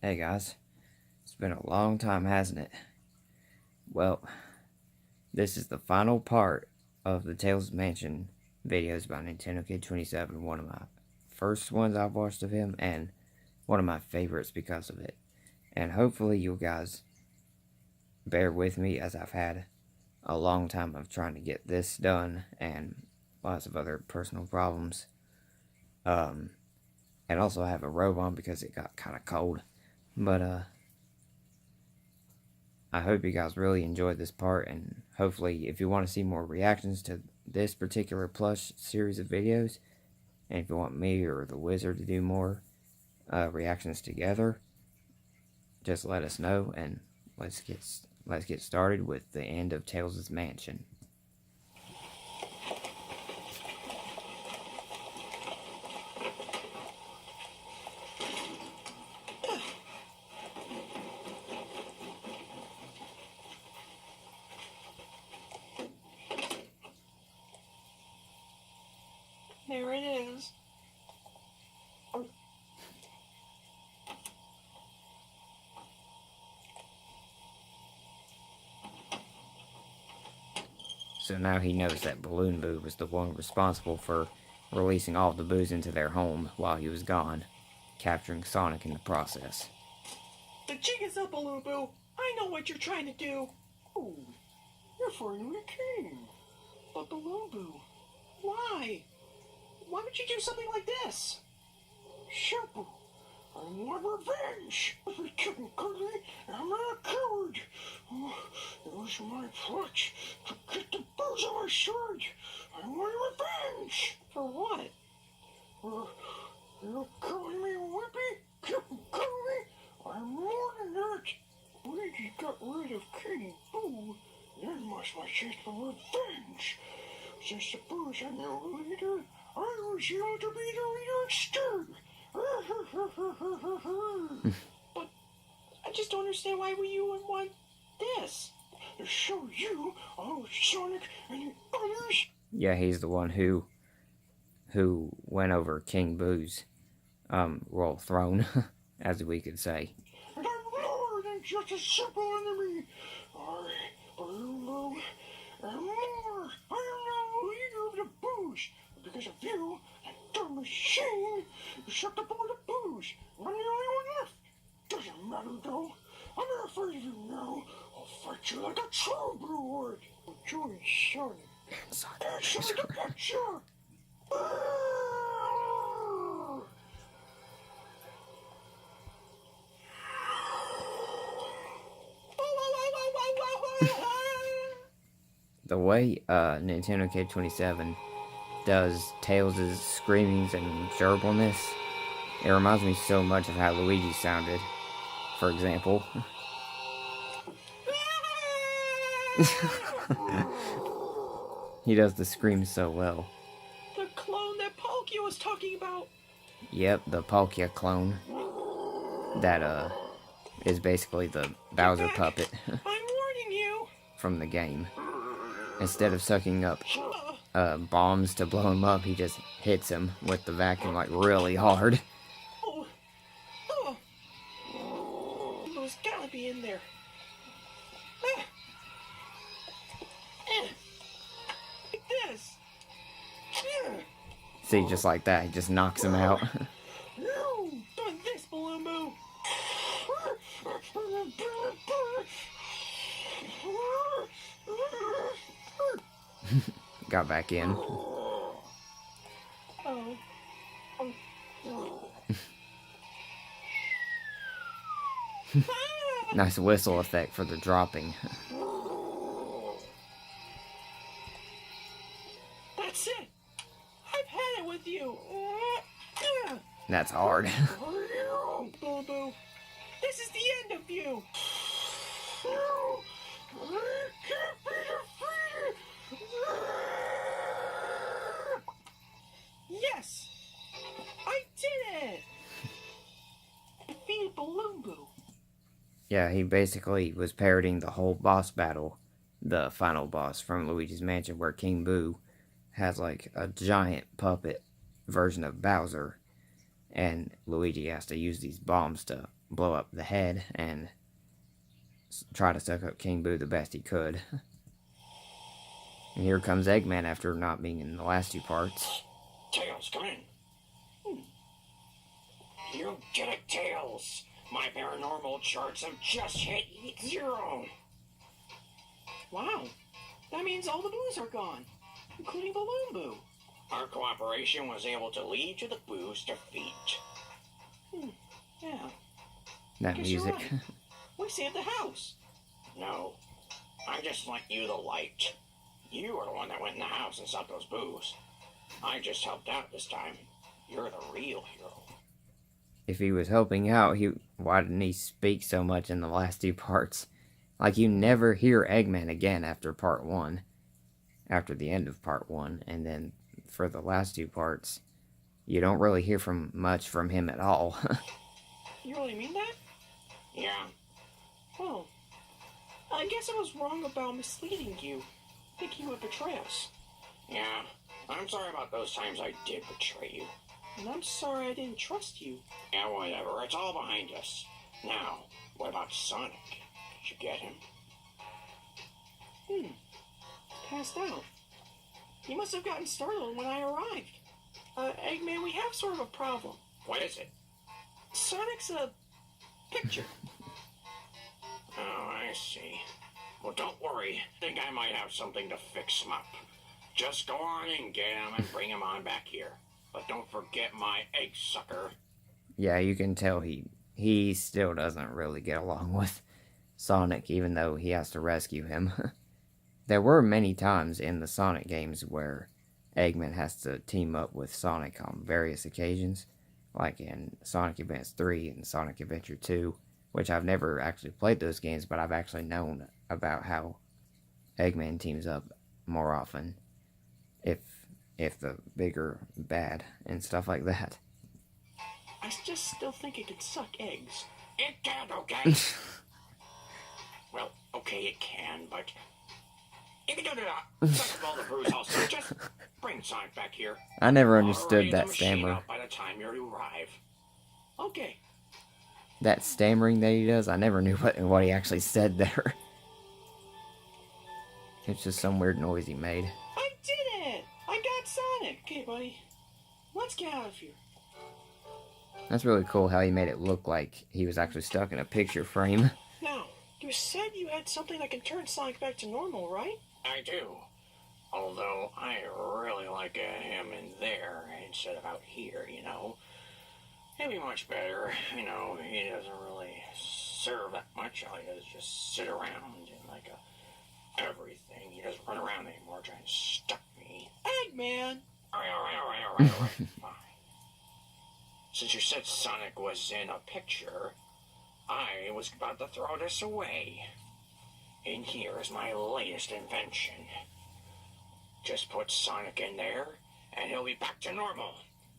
Hey guys, it's been a long time, hasn't it? Well, this is the final part of the Tales of Mansion videos by Nintendokid27, one of my first ones I've watched of him, and one of my favorites because of it. And hopefully you guys bear with me as I've had a long time of trying to get this done and lots of other personal problems. And also I have a robe on because it got kind of cold. But, I hope you guys really enjoyed this part, and hopefully if you want to see more reactions to this particular plush series of videos, and if you want me or the wizard to do more reactions together, just let us know, and let's get started with the end of Tails' Mansion. There it is. So now he knows that Balloon Boo was the one responsible for releasing all the Boos into their home while he was gone, capturing Sonic in the process. The jig is up, Balloon Boo. I know what you're trying to do. Oh, you're fighting the king. But Balloon Boo, why? Why would you do something like this? Simple. I want revenge. I couldn't cut me. I'm not a coward. Oh, it was my plot to get the Boos on my side. I want revenge. For what? You're calling me whippy? Keep calling me? I'm more than that. Luigi got rid of King Boo. Then must my chance for revenge. Since the Boos are now leader, I was able to be the leader instead. But I just don't understand why you would want this. To show you, all Sonic and the others. Yeah, he's the one who went over King Boo's royal throne, as we could say. And I'm more than just a simple enemy. I, Balloon Boo, am more. I am now leader of the Boos. Because of you, that dumb machine, you sucked up all the Boos. I'm the only one left. Doesn't matter though. I'm not afraid of you now. I'll fight you like a true Boo would. Join Sonic. Sonic the Butcher. The way Nintendokid27 does Tails' screamings and gerbilness, it reminds me so much of how Luigi sounded, for example. He does the screams so well. The clone that Palkia was talking about. Yep, the Palkia clone. That, is basically the Bowser puppet I'm warning you. from the game. Instead of sucking up bombs to blow him up, he just hits him with the vacuum like really hard. There's gotta be in there. Like this. See, just like that, he just knocks him out. You done this, Balloon Boo. Got back in. Nice whistle effect for the dropping. That's it. I've had it with you. That's hard. Balloon Boo, this is the end of you. Can't be defeated. Yes, I did it. Defeated Balloon Boo. Yeah, he basically was parodying the whole boss battle, the final boss from Luigi's Mansion, where King Boo has like a giant puppet version of Bowser, and Luigi has to use these bombs to blow up the head and try to suck up King Boo the best he could. And here comes Eggman after not being in the last two parts. Tails, come in. You get it, Tails. My paranormal charts have just hit 0. Wow. That means all the Boos are gone, including Balloon Boo. Our cooperation was able to lead to the Boos' defeat. Yeah. That Guess music. you're right. We saved the house. No. I just lent you the light. You were the one that went in the house and stopped those Boos. I just helped out this time. You're the real hero. If he was helping out, why didn't he speak so much in the last two parts? Like, you never hear Eggman again after part 1. After the end of part 1. And then for the last two parts, you don't really hear much from him at all. You really mean that? Yeah. Well, I guess I was wrong about misleading you, thinking you would betray us. Yeah, I'm sorry about those times I did betray you. And I'm sorry I didn't trust you. Yeah, whatever. It's all behind us. Now, what about Sonic? Did you get him? Passed out. He must have gotten startled when I arrived. Eggman, we have sort of a problem. What is it? Sonic's a picture. Oh, I see. Well, don't worry. I think I might have something to fix him up. Just go on and get him and bring him on back here. But don't forget my egg sucker. Yeah, you can tell he still doesn't really get along with Sonic, even though he has to rescue him. There were many times in the Sonic games where Eggman has to team up with Sonic on various occasions, like in Sonic Advance 3 and Sonic Adventure 2, which I've never actually played those games, but I've actually known about how Eggman teams up more often, if the bigger bad and stuff like that. I just still think it can suck eggs. It can't, okay? Well, okay, it can, but if you do not suck up all the bruise also, just bring Sonic back here. I never understood that stammer. By the time you arrive. Okay. That stammering that he does, I never knew what he actually said there. It's just some weird noise he made. I did it! I got Sonic! Okay, buddy. Let's get out of here. That's really cool how he made it look like he was actually stuck in a picture frame. Now, you said you had something that can turn Sonic back to normal, right? I do. Although, I really like him in there instead of out here, you know. It'd be much better. You know, he doesn't really serve that much. All he does is just sit around and everything. He doesn't run around anymore trying to stuck me. Eggman! Alright. Fine. Since you said Sonic was in a picture, I was about to throw this away. And here is my latest invention. Just put Sonic in there, and he'll be back to normal.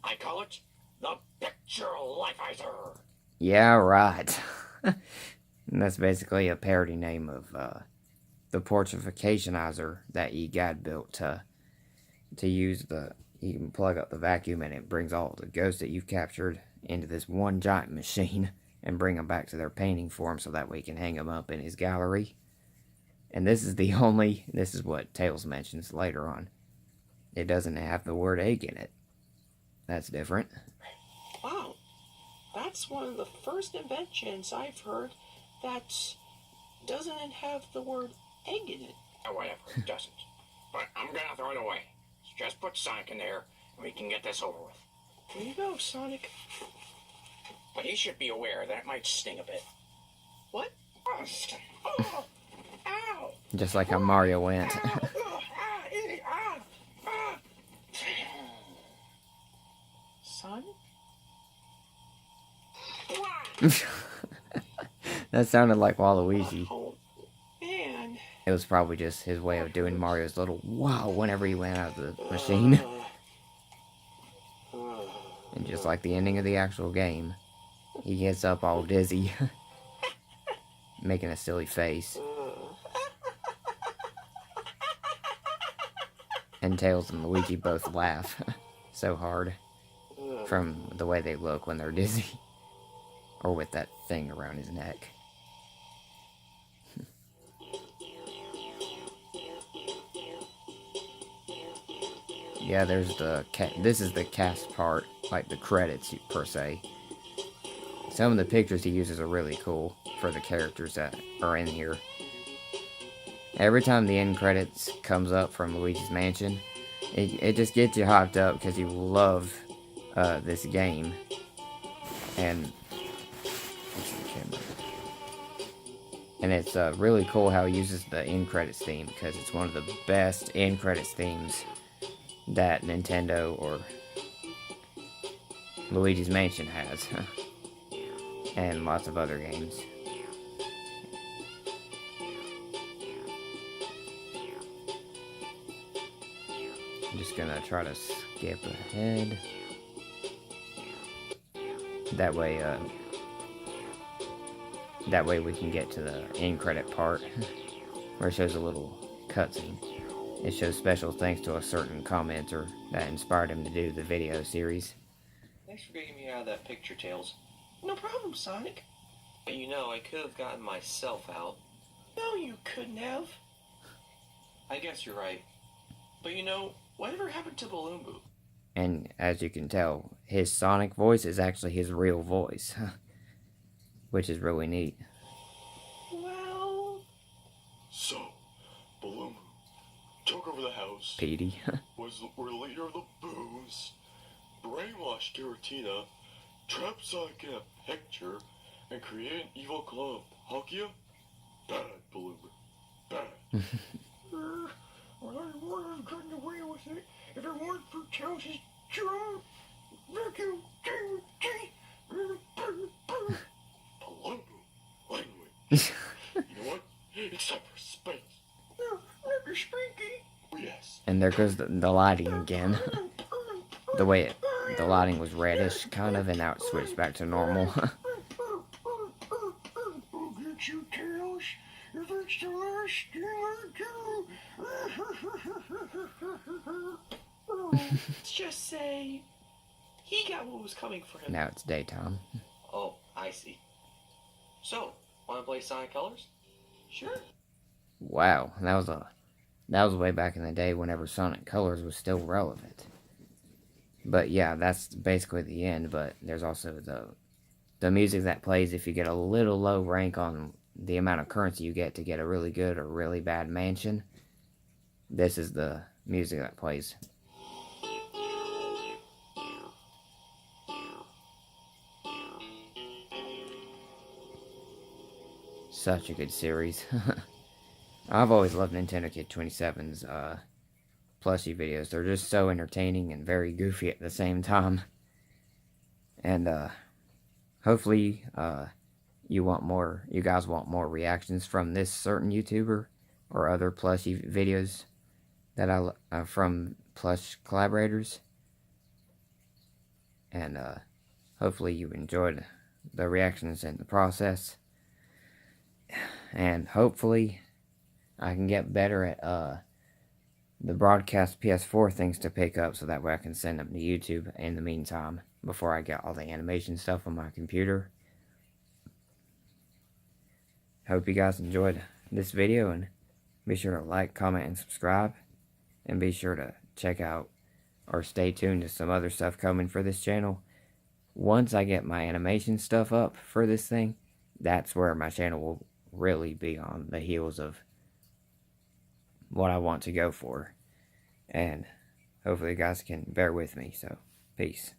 I call it the Picture Lifeizer. Yeah, right. And that's basically a parody name of the portrificationizer that E-God built to use you can plug up the vacuum and it brings all the ghosts that you've captured into this one giant machine and bring them back to their painting form so that way he can hang them up in his gallery. And this is what Tails mentions later on. It doesn't have the word egg in it. That's different. Wow. That's one of the first inventions I've heard that doesn't have the word egg in it. Oh, whatever, it doesn't. But I'm gonna throw it away. So just put Sonic in there, and we can get this over with. Here you go, Sonic. But he should be aware that it might sting a bit. What? Oh, ow! Just like how Mario went. Sonic? That sounded like Waluigi. Oh, man. It was probably just his way of doing Mario's little wow whenever he went out of the machine. And just like the ending of the actual game, he gets up all dizzy, making a silly face. And Tails and Luigi both laugh so hard. from the way they look when they're dizzy. Or with that thing around his neck. Yeah, there's the this is the cast part, like the credits per se. Some of the pictures he uses are really cool for the characters that are in here. Every time the end credits comes up from Luigi's Mansion, it just gets you hyped up because you love this game. And it's really cool how he uses the end credits theme, because it's one of the best end credits themes that Nintendo or Luigi's Mansion has. And lots of other games. I'm just gonna try to skip ahead. That way we can get to the end credit part where it shows a little cutscene. It shows special thanks to a certain commenter that inspired him to do the video series. Thanks for getting me out of that picture, Tails. No problem, Sonic. But you know, I could have gotten myself out. No, you couldn't have. I guess you're right. But you know, whatever happened to Balloon Boo? And as you can tell, his Sonic voice is actually his real voice. Which is really neat. Well... So, Balloon took over the house. Petey. were the leader of the Boos. Brainwashed Giratina. Trapped Sonic in a picture. And created an evil club. Hakia? Bad, Balloon. Bad. Well, I would have gotten away with it if it weren't for Tails' drum. Balloon, language. You know what? It's time for space. No, not the Spinky. Yes. And there goes the lighting again. The way the lighting was reddish, kind of, and now it switched back to normal. I'll get you, Tails, if it's the last thing I do. Let's just say he got what was coming for him. Now it's daytime. Oh, I see. So, want to play Sonic Colors? Sure. Wow, that was way back in the day whenever Sonic Colors was still relevant. But yeah, that's basically the end, but there's also the music that plays if you get a little low rank on the amount of currency you get to get a really good or really bad mansion. This is the music that plays. Such a good series. I've always loved Nintendokid27's plushie videos. They're just so entertaining and very goofy at the same time. And hopefully you guys want more reactions from this certain YouTuber or other plushie videos that from plush collaborators. And hopefully you enjoyed the reactions and the process. And hopefully I can get better at the broadcast PS4 things to pick up, so that way I can send them to YouTube in the meantime before I get all the animation stuff on my computer. Hope you guys enjoyed this video, and be sure to like, comment, and subscribe, and be sure to check out or stay tuned to some other stuff coming for this channel. Once I get my animation stuff up for this thing, that's where my channel will really be on the heels of what I want to go for. And hopefully you guys can bear with me. So, peace.